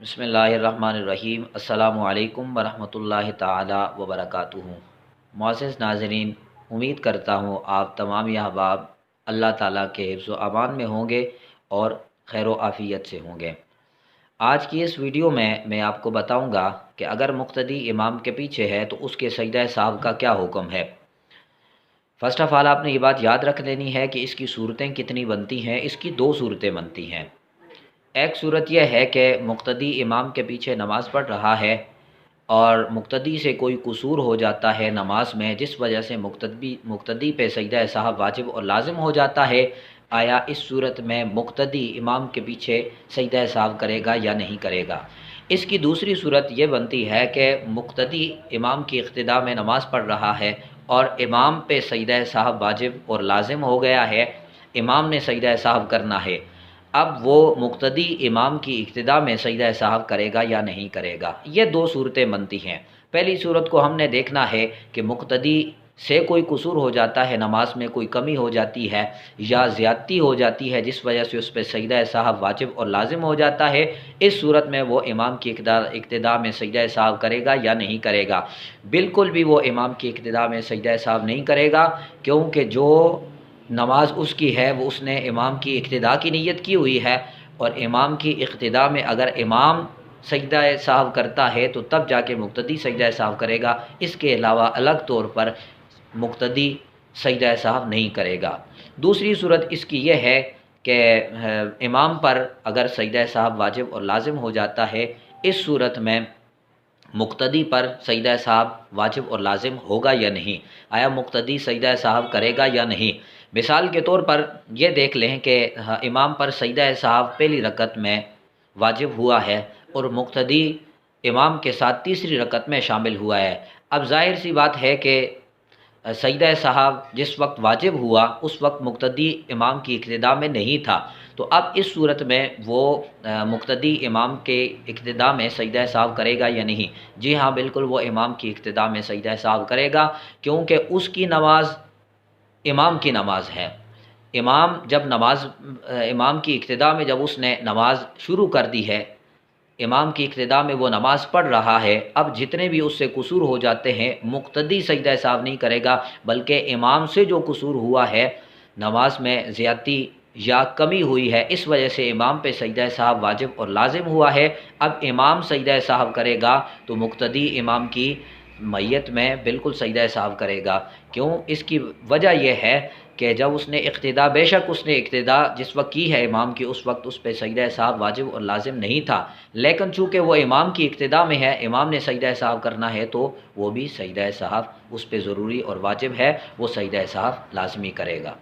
बिस्मिल्लाहिर्रहमानिर्रहीम। अस्सलामु अलैकुम वरहमतुल्लाहि ताला वबरकातुहू। मुअज़्ज़िज़ नाज़रीन, उम्मीद करता हूँ आप तमाम या अहबाब अल्लाह ताला के हिफ्ज़ व अमान में होंगे और खैर व आफ़ियत से होंगे। आज की इस वीडियो में मैं आपको बताऊँगा कि अगर मुक़्तदी इमाम के पीछे है तो उसके सजदा साहव का क्या हुक्म है। फ़र्स्ट ऑफ़ ऑल आपने ये बात याद रख लेनी है कि इसकी सूरतें कितनी बनती हैं। इसकी दो सूरतें बनती हैं। एक सूरत यह है कि मुक़्तदी इमाम के पीछे नमाज़ पढ़ रहा है और मुक़्तदी से कोई कसूर हो जाता है नमाज में, जिस वजह से मुक़्तदी पे सजदा साहब वाजिब और लाजिम हो जाता है। आया इस सूरत में मुक़्तदी इमाम के पीछे सजदा साहब करेगा या नहीं करेगा। इसकी दूसरी सूरत ये बनती है कि मुक़्तदी इमाम की इक़्तिदा में नमाज़ पढ़ रहा है और इमाम पे सजदा साहब वाजिब और लाजिम हो गया है, इमाम ने सजदा साहब करना है। अब वो मुक़्तदी इमाम की इक़्तिदा में सजदा साहब करेगा या नहीं करेगा। ये दो सूरतें बनती हैं। पहली सूरत को हमने देखना है कि मुक़्तदी से कोई कसूर हो जाता है, नमाज में कोई कमी हो जाती है या ज़्यादती हो जाती है, जिस वजह से उस पर सजदा साहब वाजिब और लाजिम हो जाता है। इस सूरत में वो इमाम की इक़्तिदा में सजदा साहब करेगा या नहीं करेगा। बिल्कुल भी वो इमाम की इक़्तिदा में सजदा साहब नहीं करेगा, क्योंकि जो नमाज उसकी है वो उसने इमाम की इक़्तिदा की नीयत की हुई है और इमाम की इक़्तिदा में अगर इमाम सजदा साहब करता है तो तब जाके मुक़्तदी सजदा साहब करेगा। इसके अलावा अलग तौर पर मुक़्तदी सजदा साहब नहीं करेगा। दूसरी सूरत इसकी यह है कि इमाम पर अगर सजदा साहब वाजिब और लाजिम हो जाता है, इस सूरत में मुक़्तदी पर सजदा साहब वाजिब और लाजिम होगा या नहीं। आया मुक़्तदी सजदा साहब करेगा या नहीं। मिसाल के तौर पर यह देख लें कि इमाम पर सजदा साहब पहली रकत में वाजिब हुआ है और मुक़्तदी इमाम के साथ तीसरी रकत में शामिल हुआ है। अब ज़ाहिर सी बात है कि सजदा साहब जिस वक्त वाजिब हुआ उस वक्त मुक़्तदी इमाम की इक़्तिदा में नहीं था, तो अब इस सूरत में वो मुक़्तदी इमाम के इक़्तिदा में सजदा साहब करेगा या नहीं। जी हाँ, बिल्कुल वो इमाम की इक़्तिदा में सजदा साहब करेगा, क्योंकि उसकी नमाज इमाम की नमाज है। इमाम की इक़्तिदा में जब उसने नमाज शुरू कर दी है, इमाम की इक़्तिदा में वो नमाज़ पढ़ रहा है, अब जितने भी उससे कसूर हो जाते हैं मुक़्तदी सजदा साहब नहीं करेगा, बल्कि इमाम से जो कसूर हुआ है, नमाज में ज़्यादती या कमी हुई है, इस वजह से इमाम पे सजदा साहब वाजिब और लाजिम हुआ है। अब इमाम सजदा साहब करेगा तो मुक़्तदी इमाम की मैयत में बिल्कुल सजदा साहब करेगा। क्यों? इसकी वजह यह है कि जब उसने इक़्तिदा, बेशक उसने इक़्तिदा जिस वक्त की है इमाम की, उस वक्त उस पर सजदा साहब वाजिब और लाजिम नहीं था, लेकिन चूँकि वो इमाम की इक़्तिदा में है, इमाम ने सजदा साहब करना है, तो वो भी सजदा साहब उस पर ज़रूरी और वाजिब है, वो सजदा साहब लाजमी करेगा।